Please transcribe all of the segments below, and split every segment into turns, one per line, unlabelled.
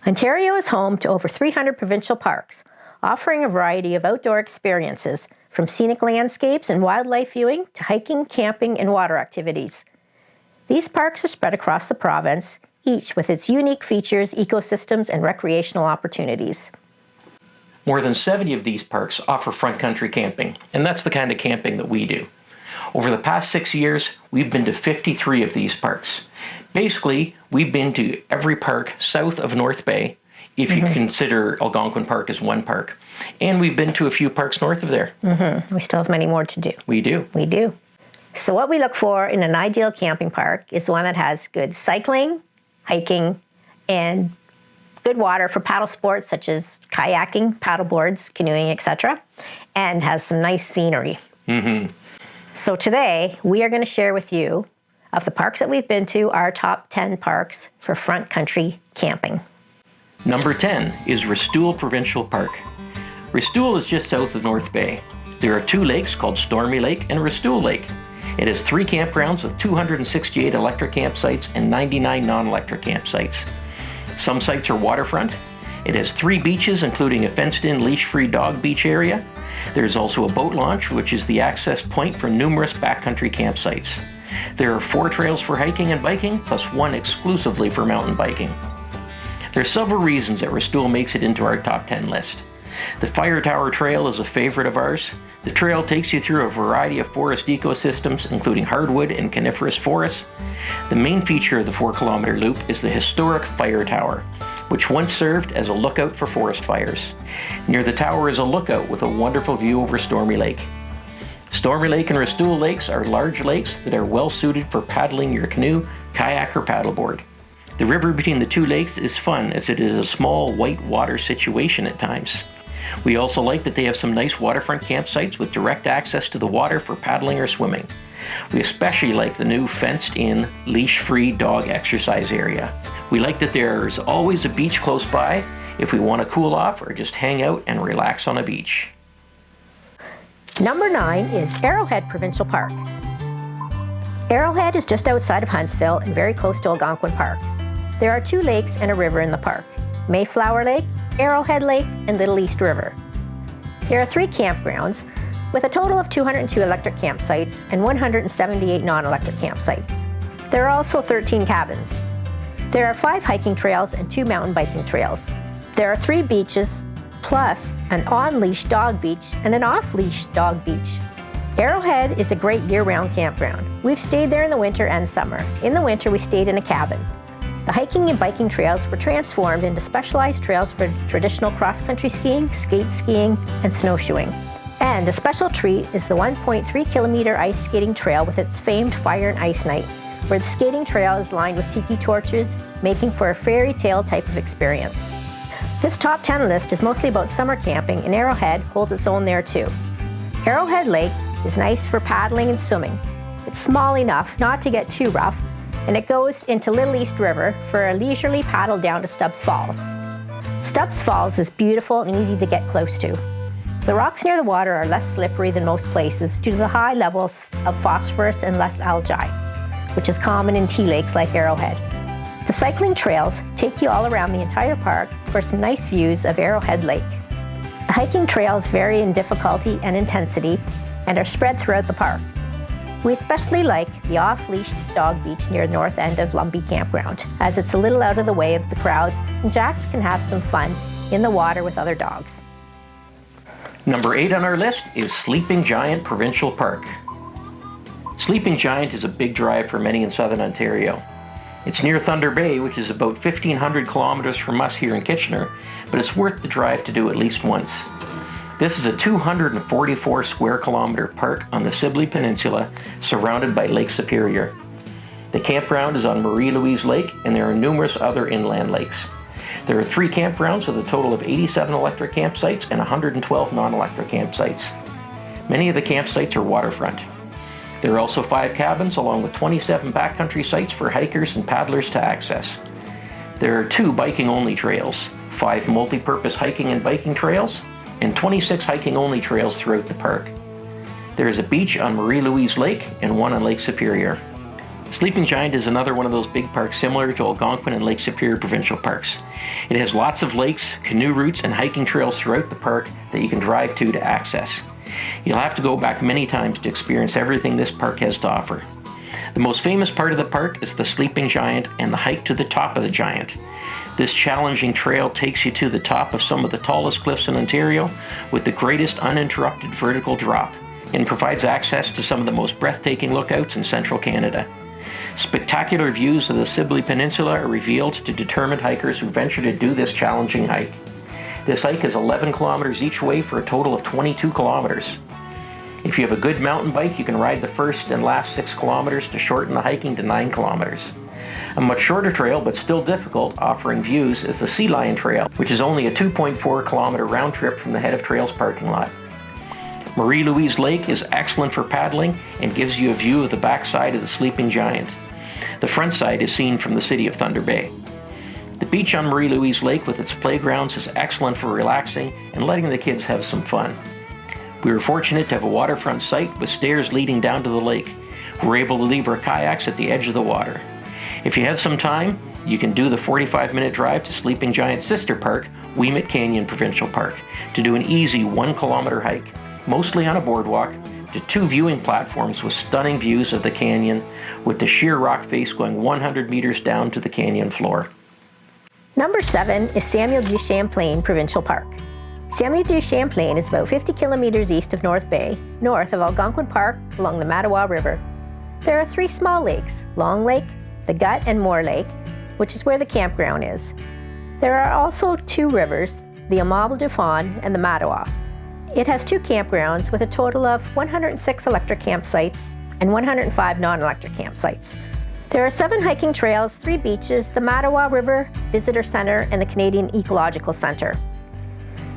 Ontario is home to over 300 provincial parks, offering a variety of outdoor experiences, from scenic landscapes and wildlife viewing to hiking, camping, and water activities. These parks are spread across the province, each with its unique features, ecosystems, and recreational opportunities.
More than 70 of these parks offer front country camping, and that's the kind of camping that we do. Over the past 6 years, we've been to 53 of these parks. Basically, we've been to every park south of North Bay, if you consider Algonquin Park as one park. And we've been to a few parks north of there.
We still have many more to do.
We do.
We do. So what we look for in an ideal camping park is one that has good cycling, hiking, and good water for paddle sports such as kayaking, paddleboards, canoeing, etc., and has some nice scenery. So today, we are going to share with you, of the parks that we've been to, our top 10 parks for front country camping.
Number 10 is Restoule Provincial Park. Restoule is just south of North Bay. There are two lakes called Stormy Lake and Restoule Lake. It has 3 campgrounds with 268 electric campsites and 99 non-electric campsites. Some sites are waterfront. It has 3 beaches, including a fenced-in leash-free dog beach area. There's also a boat launch, which is the access point for numerous backcountry campsites. There are 4 trails for hiking and biking, plus 1 exclusively for mountain biking. There are several reasons that Restoule makes it into our top 10 list. The Fire Tower Trail is a favorite of ours. The trail takes you through a variety of forest ecosystems, including hardwood and coniferous forests. The main feature of the 4-kilometer loop is the historic Fire Tower, which once served as a lookout for forest fires. Near the tower is a lookout with a wonderful view over Stormy Lake. Stormy Lake and Restoule Lakes are large lakes that are well suited for paddling your canoe, kayak, or paddleboard. The river between the 2 lakes is fun, as it is a small white water situation at times. We also like that they have some nice waterfront campsites with direct access to the water for paddling or swimming. We especially like the new fenced-in, leash-free dog exercise area. We like that there's always a beach close by if we want to cool off or just hang out and relax on a beach.
Number 9 is Arrowhead Provincial Park. Arrowhead is just outside of Huntsville and very close to Algonquin Park. There are 2 lakes and a river in the park: Mayflower Lake, Arrowhead Lake, and Little East River. There are 3 campgrounds with a total of 202 electric campsites and 178 non-electric campsites. There are also 13 cabins. There are 5 hiking trails and 2 mountain biking trails. There are 3 beaches, plus an on-leash dog beach and an off-leash dog beach. Arrowhead is a great year-round campground. We've stayed there in the winter and summer. In the winter, we stayed in a cabin. The hiking and biking trails were transformed into specialized trails for traditional cross-country skiing, skate skiing, and snowshoeing. And a special treat is the 1.3-kilometer ice skating trail with its famed Fire and Ice Night, where the skating trail is lined with tiki torches, making for a fairy tale type of experience. This top 10 list is mostly about summer camping, and Arrowhead holds its own there too. Arrowhead Lake is nice for paddling and swimming. It's small enough not to get too rough, and it goes into Little East River for a leisurely paddle down to Stubbs Falls. Stubbs Falls is beautiful and easy to get close to. The rocks near the water are less slippery than most places due to the high levels of phosphorus and less algae, which is common in tea lakes like Arrowhead. The cycling trails take you all around the entire park for some nice views of Arrowhead Lake. The hiking trails vary in difficulty and intensity and are spread throughout the park. We especially like the off-leash dog beach near the north end of Lumbee Campground, as it's a little out of the way of the crowds and Jacks can have some fun in the water with other dogs.
Number 8 on our list is Sleeping Giant Provincial Park. Sleeping Giant is a big drive for many in southern Ontario. It's near Thunder Bay, which is about 1,500 kilometers from us here in Kitchener, but it's worth the drive to do at least once. This is a 244 square kilometer park on the Sibley Peninsula, surrounded by Lake Superior. The campground is on Marie-Louise Lake, and there are numerous other inland lakes. There are 3 campgrounds with a total of 87 electric campsites and 112 non-electric campsites. Many of the campsites are waterfront. There are also 5 cabins along with 27 backcountry sites for hikers and paddlers to access. There are 2 biking-only trails, 5 multi-purpose hiking and biking trails, and 26 hiking-only trails throughout the park. There is a beach on Marie-Louise Lake and one on Lake Superior. Sleeping Giant is another one of those big parks similar to Algonquin and Lake Superior provincial parks. It has lots of lakes, canoe routes, and hiking trails throughout the park that you can drive to access. You'll have to go back many times to experience everything this park has to offer. The most famous part of the park is the Sleeping Giant and the hike to the top of the Giant. This challenging trail takes you to the top of some of the tallest cliffs in Ontario with the greatest uninterrupted vertical drop, and provides access to some of the most breathtaking lookouts in central Canada. Spectacular views of the Sibley Peninsula are revealed to determined hikers who venture to do this challenging hike. This hike is 11 kilometers each way for a total of 22 kilometers. If you have a good mountain bike, you can ride the first and last 6 kilometers to shorten the hiking to 9 kilometers. A much shorter trail, but still difficult, offering views, is the Sea Lion Trail, which is only a 2.4 kilometer round trip from the Head of Trails parking lot. Marie-Louise Lake is excellent for paddling and gives you a view of the backside of the Sleeping Giant. The front side is seen from the city of Thunder Bay. The beach on Marie-Louise Lake with its playgrounds is excellent for relaxing and letting the kids have some fun. We were fortunate to have a waterfront site with stairs leading down to the lake. We were able to leave our kayaks at the edge of the water. If you have some time, you can do the 45-minute drive to Sleeping Giant's sister park, Weemet Canyon Provincial Park, to do an easy 1 kilometer hike, mostly on a boardwalk, to 2 viewing platforms with stunning views of the canyon, with the sheer rock face going 100 meters down to the canyon floor.
Number 7 is Samuel du Champlain Provincial Park. Samuel du Champlain is about 50 kilometers east of North Bay, north of Algonquin Park along the Mattawa River. There are 3 small lakes, Long Lake, the Gut, and Moore Lake, which is where the campground is. There are also 2 rivers, the Honourable and the Mattawa. It has 2 campgrounds with a total of 106 electric campsites and 105 non-electric campsites. There are 7 hiking trails, 3 beaches, the Mattawa River Visitor Centre, and the Canadian Ecological Centre.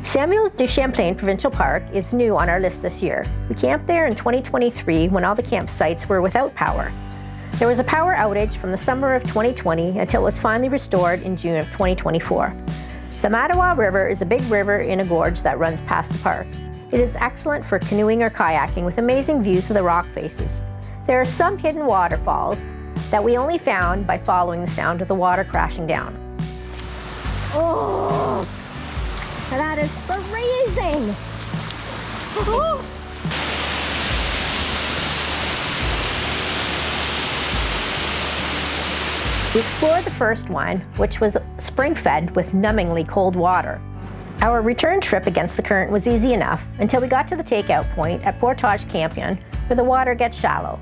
Samuel du Champlain Provincial Park is new on our list this year. We camped there in 2023 when all the campsites were without power. There was a power outage from the summer of 2020 until it was finally restored in June of 2024. The Mattawa River is a big river in a gorge that runs past the park. It is excellent for canoeing or kayaking with amazing views of the rock faces. There are some hidden waterfalls that we only found by following the sound of the water crashing down. Oh, that is freezing! Oh. We explored the first one, which was spring-fed with numbingly cold water. Our return trip against the current was easy enough until we got to the takeout point at Portage Campion, where the water gets shallow.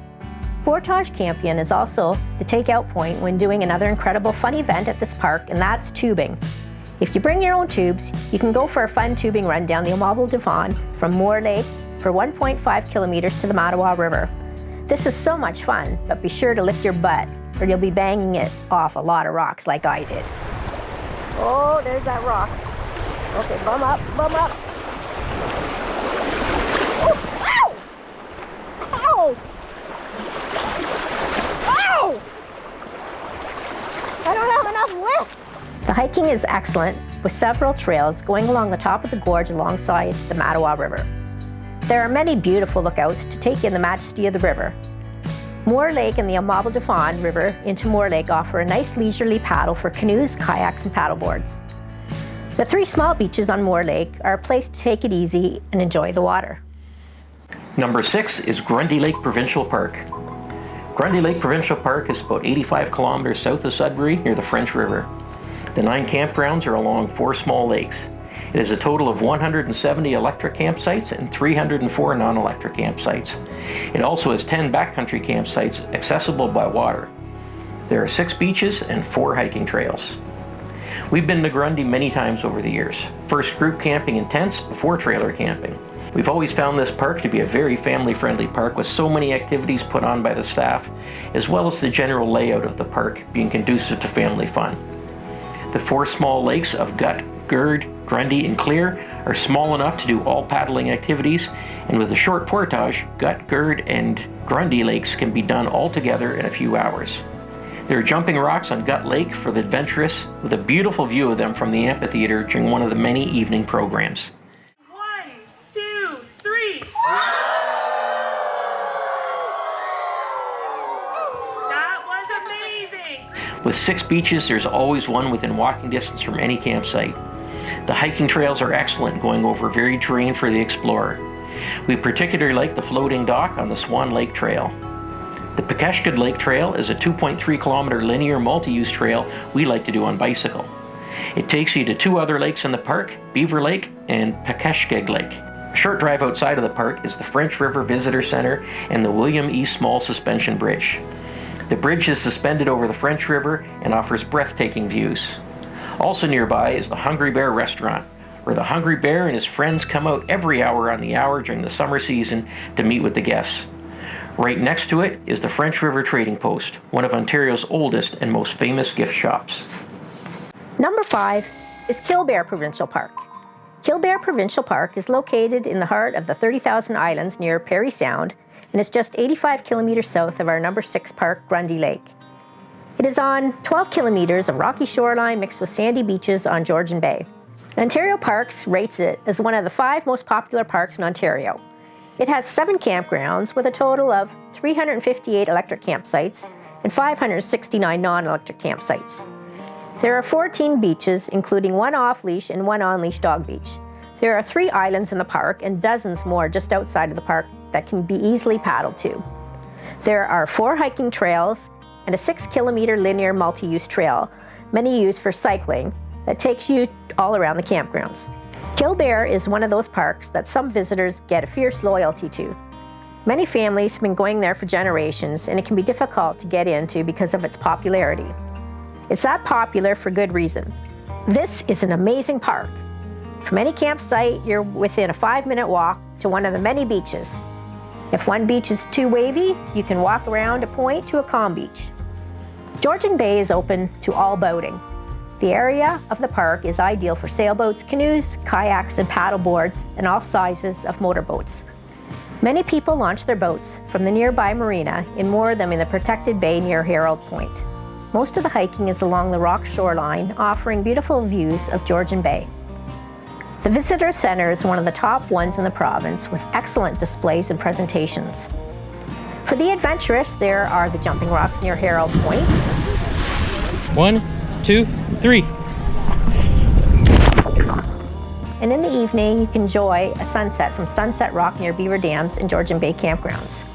Portage Campion is also the takeout point when doing another incredible fun event at this park, and that's tubing. If you bring your own tubes, you can go for a fun tubing run down the Honourable from Moore Lake for 1.5 kilometers to the Mattawa River. This is so much fun, but be sure to lift your butt, or you'll be banging it off a lot of rocks like I did. Oh, there's that rock. Okay, bum up, bum up. Oh, ow! Ow! Ow! I don't have enough lift. The hiking is excellent, with several trails going along the top of the gorge alongside the Mattawa River. There are many beautiful lookouts to take in the majesty of the river. Moore Lake and the Honourable River into Moore Lake offer a nice leisurely paddle for canoes, kayaks, and paddleboards. The 3 small beaches on Moore Lake are a place to take it easy and enjoy the water.
Number 6 is Grundy Lake Provincial Park. Grundy Lake Provincial Park is about 85 kilometers south of Sudbury near the French River. The 9 campgrounds are along 4 small lakes. It has a total of 170 electric campsites and 304 non-electric campsites. It also has 10 backcountry campsites accessible by water. There are 6 beaches and 4 hiking trails. We've been to Grundy many times over the years, first group camping in tents before trailer camping. We've always found this park to be a very family-friendly park with so many activities put on by the staff, as well as the general layout of the park being conducive to family fun. The 4 small lakes of Gut, Gird, Grundy, and Clear are small enough to do all paddling activities, and with a short portage, Gut, Gird, and Grundy lakes can be done all together in a few hours. There are jumping rocks on Gut Lake for the adventurous, with a beautiful view of them from the amphitheater during one of the many evening programs.
1, 2, 3. That was amazing!
With 6 beaches, there's always one within walking distance from any campsite. The hiking trails are excellent, going over varied terrain for the explorer. We particularly like the floating dock on the Swan Lake Trail. The Pekeshkid Lake Trail is a 2.3 kilometer linear multi-use trail we like to do on bicycle. It takes you to 2 other lakes in the park, Beaver Lake and Pekeshkid Lake. A short drive outside of the park is the French River Visitor Center and the William E. Small Suspension Bridge. The bridge is suspended over the French River and offers breathtaking views. Also nearby is the Hungry Bear restaurant, where the Hungry Bear and his friends come out every hour on the hour during the summer season to meet with the guests. Right next to it is the French River Trading Post, one of Ontario's oldest and most famous gift shops.
Number 5 is Killbear Provincial Park. Killbear Provincial Park is located in the heart of the 30,000 Islands near Parry Sound and is just 85 kilometers south of our number 6 park, Grundy Lake. It is on 12 kilometers of rocky shoreline mixed with sandy beaches on Georgian Bay. Ontario Parks rates it as one of the 5 most popular parks in Ontario. It has 7 campgrounds with a total of 358 electric campsites and 569 non-electric campsites. There are 14 beaches, including 1 off-leash and 1 on-leash dog beach. There are 3 islands in the park and dozens more just outside of the park that can be easily paddled to. There are 4 hiking trails and a 6-kilometer linear multi-use trail, many used for cycling, that takes you all around the campgrounds. Killbear is one of those parks that some visitors get a fierce loyalty to. Many families have been going there for generations, and it can be difficult to get into because of its popularity. It's that popular for good reason. This is an amazing park. From any campsite, you're within a 5-minute walk to one of the many beaches. If one beach is too wavy, you can walk around a point to a calm beach. Georgian Bay is open to all boating. The area of the park is ideal for sailboats, canoes, kayaks, and paddle boards, and all sizes of motorboats. Many people launch their boats from the nearby marina and moor them in the protected bay near Herald Point. Most of the hiking is along the rock shoreline, offering beautiful views of Georgian Bay. The Visitor Center is one of the top ones in the province, with excellent displays and presentations. For the adventurous, there are the jumping rocks near Herald Point.
1, 2, 3.
And in the evening, you can enjoy a sunset from Sunset Rock near Beaver Dams and Georgian Bay campgrounds.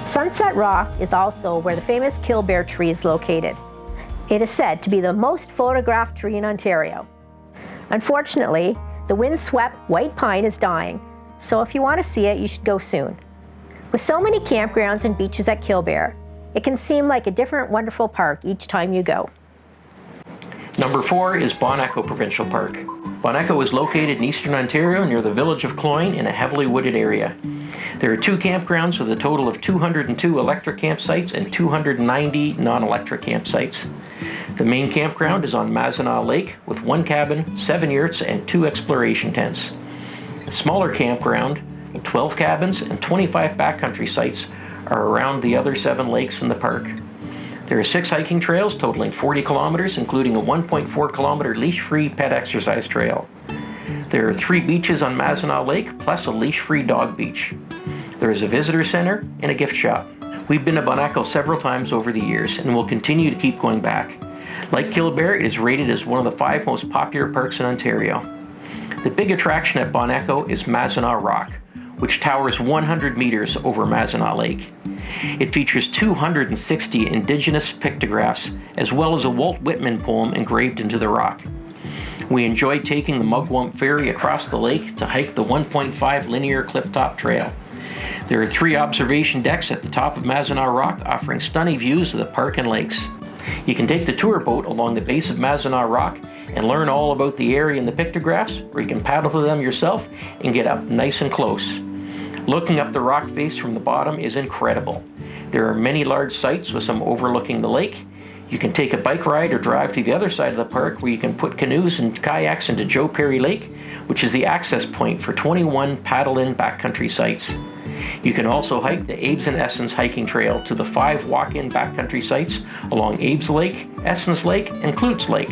Sunset Rock is also where the famous Killbear tree is located. It is said to be the most photographed tree in Ontario. Unfortunately, the wind-swept white pine is dying, so if you want to see it, you should go soon. With so many campgrounds and beaches at Killbear, it can seem like a different wonderful park each time you go.
Number 4 is Bon Echo Provincial Park. Bon Echo is located in eastern Ontario near the village of Cloyne in a heavily wooded area. There are 2 campgrounds with a total of 202 electric campsites and 290 non-electric campsites. The main campground is on Mazenah Lake with 1 cabin, 7 yurts, and 2 exploration tents. A smaller campground, 12 cabins, and 25 backcountry sites are around the other 7 lakes in the park. There are 6 hiking trails totaling 40 kilometers, including a 1.4 kilometer leash-free pet exercise trail. There are 3 beaches on Mazenah Lake, plus a leash-free dog beach. There is a visitor center and a gift shop. We've been to Bon Echo several times over the years and will continue to keep going back. Like Killbear, it is rated as one of the 5 most popular parks in Ontario. The big attraction at Bon Echo is Mazenah Rock, which towers 100 meters over Mazenah Lake. It features 260 Indigenous pictographs, as well as a Walt Whitman poem engraved into the rock. We enjoyed taking the Mugwump Ferry across the lake to hike the 1.5 linear clifftop trail. There are 3 observation decks at the top of Mazenah Rock, offering stunning views of the park and lakes. You can take the tour boat along the base of Mazenah Rock and learn all about the area and the pictographs, or you can paddle to them yourself and get up nice and close. Looking up the rock face from the bottom is incredible. There are many large sites with some overlooking the lake. You can take a bike ride or drive to the other side of the park where you can put canoes and kayaks into Joe Perry Lake, which is the access point for 21 paddle-in backcountry sites. You can also hike the Abe's and Essence hiking trail to the 5 walk-in backcountry sites along Abe's Lake, Essence Lake, and Klutz Lake.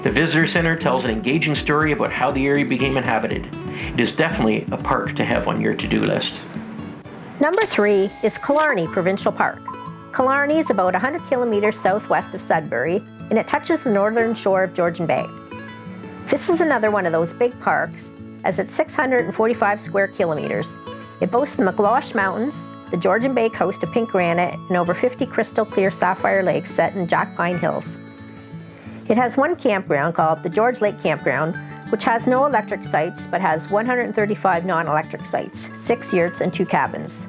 The Visitor Center tells an engaging story about how the area became inhabited. It is definitely a park to have on your to-do list.
Number 3 is Killarney Provincial Park. Killarney is about 100 kilometers southwest of Sudbury, and it touches the northern shore of Georgian Bay. This is another one of those big parks, as it's 645 square kilometers. It boasts the McLaugh Mountains, the Georgian Bay coast of pink granite, and over 50 crystal clear sapphire lakes set in Jack Pine Hills. It has one campground called the George Lake Campground, which has no electric sites but has 135 non-electric sites, 6 yurts and 2 cabins.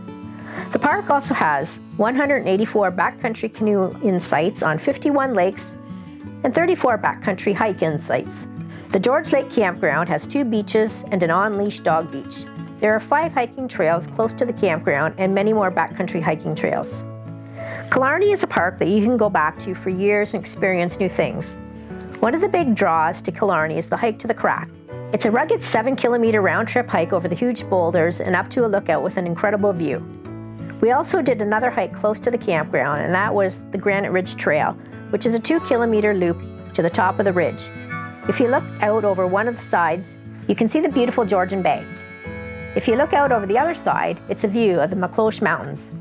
The park also has 184 backcountry canoe-in sites on 51 lakes and 34 backcountry hike-in sites. The George Lake Campground has 2 beaches and an on-leash dog beach. There are 5 hiking trails close to the campground and many more backcountry hiking trails. Killarney is a park that you can go back to for years and experience new things. One of the big draws to Killarney is the hike to the Crack. It's a rugged 7-kilometer round-trip hike over the huge boulders and up to a lookout with an incredible view. We also did another hike close to the campground, and that was the Granite Ridge Trail, which is a 2-kilometer loop to the top of the ridge. If you look out over one of the sides, you can see the beautiful Georgian Bay. If you look out over the other side, it's a view of the McLaugh Mountains.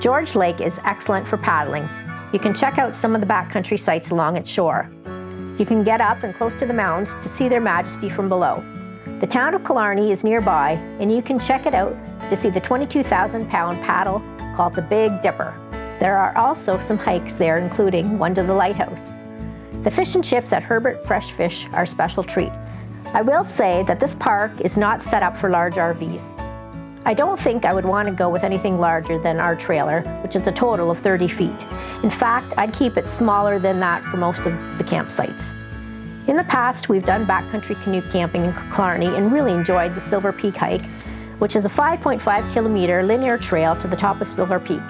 George Lake is excellent for paddling. You can check out some of the backcountry sites along its shore. You can get up and close to the mountains to see their majesty from below. The town of Killarney is nearby, and you can check it out to see the 22,000-pound paddle called the Big Dipper. There are also some hikes there, including one to the lighthouse. The fish and chips at Herbert Fresh Fish are a special treat. I will say that this park is not set up for large RVs. I don't think I would want to go with anything larger than our trailer, which is a total of 30 feet. In fact, I'd keep it smaller than that for most of the campsites. In the past, we've done backcountry canoe camping in Killarney and really enjoyed the Silver Peak hike, which is a 5.5-kilometer linear trail to the top of Silver Peak.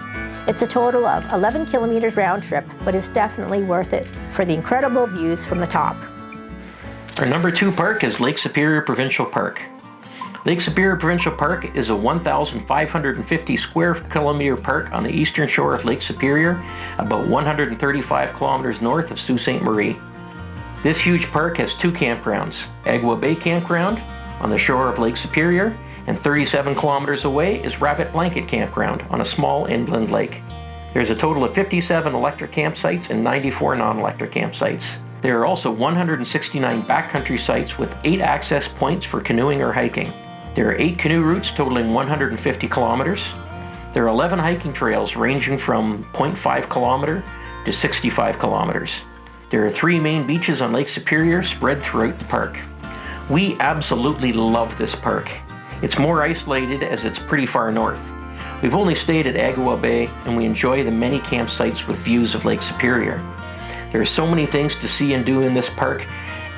It's a total of 11 kilometers round trip, but it's definitely worth it for the incredible views from the top.
Our number 2 park is Lake Superior Provincial Park. Lake Superior Provincial Park is a 1,550 square kilometer park on the eastern shore of Lake Superior, about 135 kilometers north of Sault Ste. Marie. This huge park has 2 campgrounds, Agua Bay Campground on the shore of Lake Superior, and 37 kilometers away is Rabbit Blanket Campground on a small inland lake. There's a total of 57 electric campsites and 94 non-electric campsites. There are also 169 backcountry sites with 8 access points for canoeing or hiking. There are 8 canoe routes totaling 150 kilometers. There are 11 hiking trails ranging from 0.5 kilometer to 65 kilometers. There are 3 main beaches on Lake Superior spread throughout the park. We absolutely love this park. It's more isolated as it's pretty far north. We've only stayed at Agua Bay, and we enjoy the many campsites with views of Lake Superior. There are so many things to see and do in this park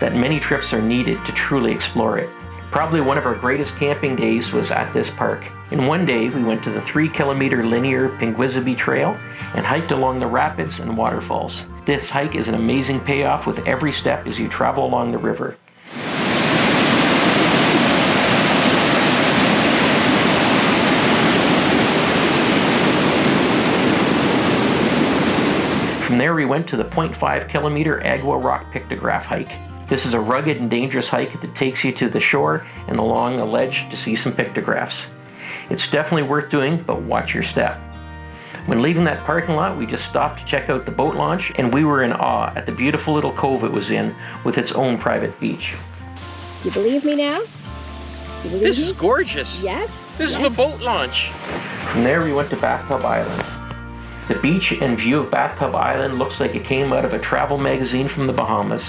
that many trips are needed to truly explore it. Probably one of our greatest camping days was at this park. In one day, we went to the 3-kilometer linear Pinguisaby Trail and hiked along the rapids and waterfalls. This hike is an amazing payoff with every step as you travel along the river. From there we went to the 0.5 kilometer Agua Rock Pictograph hike. This is a rugged and dangerous hike that takes you to the shore and along a ledge to see some pictographs. It's definitely worth doing, but watch your step. When leaving that parking lot, we just stopped to check out the boat launch, and we were in awe at the beautiful little cove it was in with its own private beach.
Do you believe me now?
This is gorgeous.
Yes.
This is the boat launch. From there we went to Bathtub Island. The beach and view of Bathtub Island looks like it came out of a travel magazine from the Bahamas.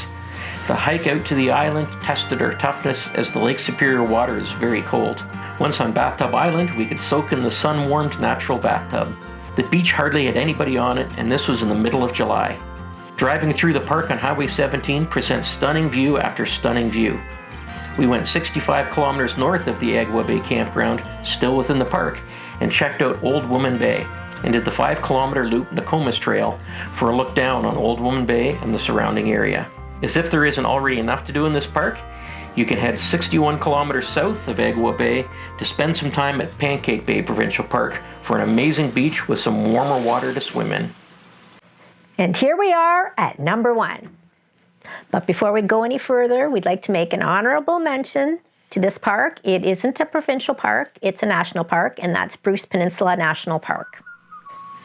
The hike out to the island tested our toughness as the Lake Superior water is very cold. Once on Bathtub Island, we could soak in the sun-warmed natural bathtub. The beach hardly had anybody on it, and this was in the middle of July. Driving through the park on Highway 17 presents stunning view after stunning view. We went 65 kilometers north of the Agua Bay campground, still within the park, and checked out Old Woman Bay, and did the 5-kilometer loop Nokomis Trail for a look down on Old Woman Bay and the surrounding area. As if there isn't already enough to do in this park, you can head 61 kilometers south of Agua Bay to spend some time at Pancake Bay Provincial Park for an amazing beach with some warmer water to swim in.
And here we are at number 1. But before we go any further, we'd like to make an honorable mention to this park. It isn't a provincial park, it's a national park, and that's Bruce Peninsula National Park.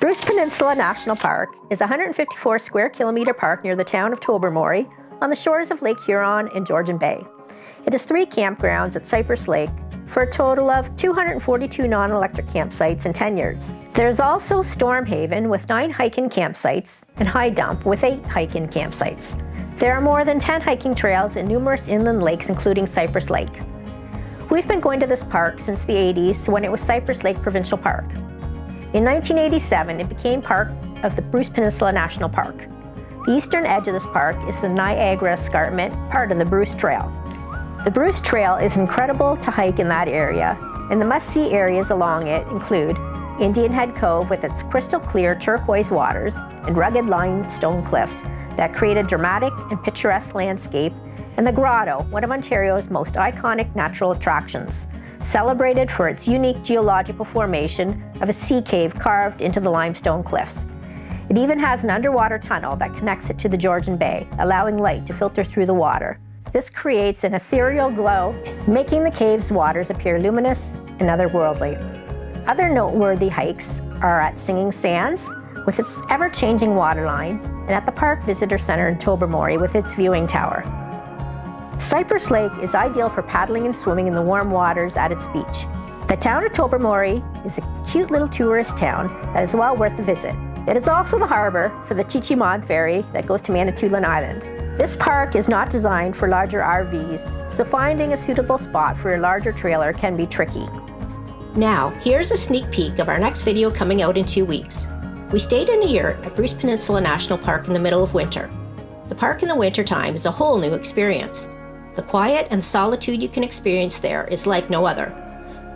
Bruce Peninsula National Park is a 154 square kilometre park near the town of Tobermory on the shores of Lake Huron and Georgian Bay. It has 3 campgrounds at Cypress Lake for a total of 242 non-electric campsites and 10 yurts. There is also Storm Haven with 9 hike-in campsites and High Dump with 8 hike-in campsites. There are more than 10 hiking trails and numerous inland lakes, including Cypress Lake. We've been going to this park since the 80s when it was Cypress Lake Provincial Park. In 1987, it became part of the Bruce Peninsula National Park. The eastern edge of this park is the Niagara Escarpment, part of the Bruce Trail. The Bruce Trail is incredible to hike in that area, and the must-see areas along it include Indian Head Cove with its crystal clear turquoise waters and rugged limestone cliffs that create a dramatic and picturesque landscape, and the Grotto, one of Ontario's most iconic natural attractions, celebrated for its unique geological formation of a sea cave carved into the limestone cliffs. It even has an underwater tunnel that connects it to the Georgian Bay, allowing light to filter through the water. This creates an ethereal glow, making the cave's waters appear luminous and otherworldly. Other noteworthy hikes are at Singing Sands, with its ever-changing waterline, and at the Park Visitor Centre in Tobermory with its viewing tower. Cypress Lake is ideal for paddling and swimming in the warm waters at its beach. The town of Tobermory is a cute little tourist town that is well worth the visit. It is also the harbour for the Chi-Chi-Mon ferry that goes to Manitoulin Island. This park is not designed for larger RVs, so finding a suitable spot for a larger trailer can be tricky. Now, here's a sneak peek of our next video coming out in 2 weeks. We stayed in a yurt at Bruce Peninsula National Park in the middle of winter. The park in the winter time is a whole new experience. The quiet and solitude you can experience there is like no other.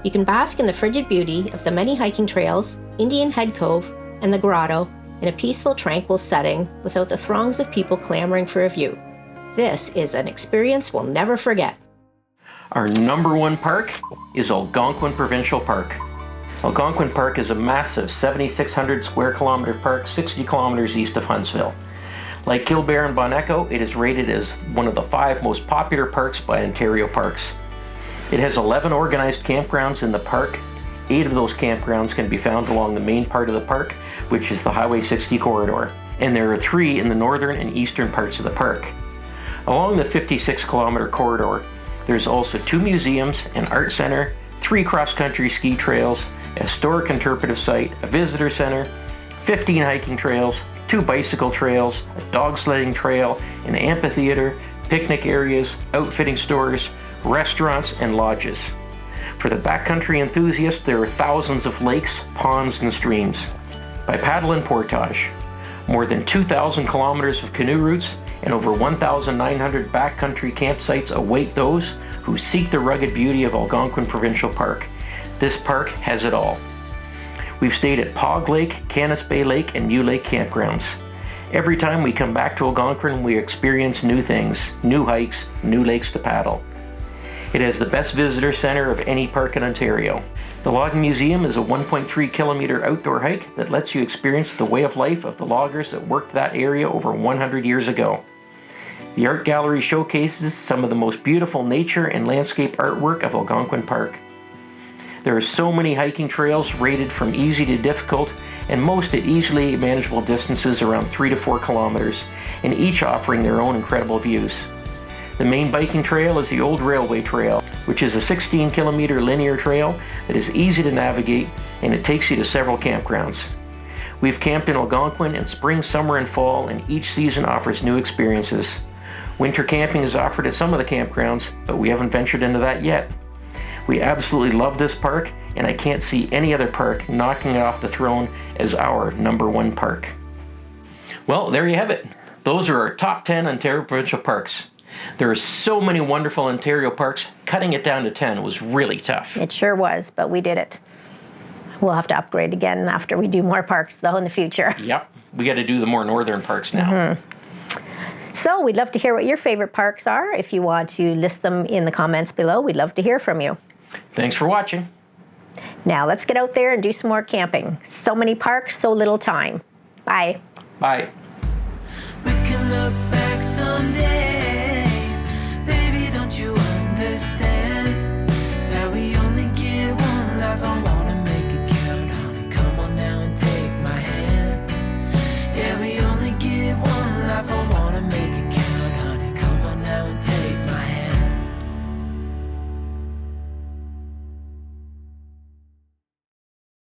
You can bask in the frigid beauty of the many hiking trails, Indian Head Cove, and the Grotto in a peaceful, tranquil setting without the throngs of people clamoring for a view. This is an experience we'll never forget.
Our number 1 park is Algonquin Provincial Park. Algonquin Park is a massive 7,600 square kilometre park 60 kilometres east of Huntsville. Like Killbear and Bon Echo, it is rated as one of the 5 most popular parks by Ontario Parks. It has 11 organized campgrounds in the park. 8 of those campgrounds can be found along the main part of the park, which is the Highway 60 corridor, and there are 3 in the northern and eastern parts of the park. Along the 56-kilometre corridor, there's also 2 museums, an art centre, 3 cross-country ski trails, a historic interpretive site, a visitor centre, 15 hiking trails, 2 bicycle trails, a dog sledding trail, an amphitheater, picnic areas, outfitting stores, restaurants, and lodges. For the backcountry enthusiast, there are thousands of lakes, ponds, and streams. By paddle and portage, more than 2,000 kilometers of canoe routes and over 1,900 backcountry campsites await those who seek the rugged beauty of Algonquin Provincial Park. This park has it all. We've stayed at Pog Lake, Canis Bay Lake, and New Lake campgrounds. Every time we come back to Algonquin, we experience new things, new hikes, new lakes to paddle. It has the best visitor center of any park in Ontario. The Logging Museum is a 1.3 kilometer outdoor hike that lets you experience the way of life of the loggers that worked that area over 100 years ago. The art gallery showcases some of the most beautiful nature and landscape artwork of Algonquin Park. There are so many hiking trails rated from easy to difficult, and most at easily manageable distances around 3 to 4 kilometers, and each offering their own incredible views. The main biking trail is the Old Railway Trail, which is a 16-kilometer linear trail that is easy to navigate, and it takes you to several campgrounds. We've camped in Algonquin in spring, summer, and fall, and each season offers new experiences. Winter camping is offered at some of the campgrounds, but we haven't ventured into that yet. We absolutely love this park, and I can't see any other park knocking it off the throne as our number 1 park. Well, there you have it. Those are our top 10 Ontario Provincial Parks. There are so many wonderful Ontario parks, cutting it down to 10 was really tough.
It sure was, but we did it. We'll have to upgrade again after we do more parks, though, in the future.
Yep, we got to do the more northern parks now.
Mm-hmm. So we'd love to hear what your favorite parks are. If you want to list them in the comments below, we'd love to hear from you.
Thanks for watching.
Now let's get out there and do some more camping. So many parks, so little time. Bye.
Bye.
We can look back someday.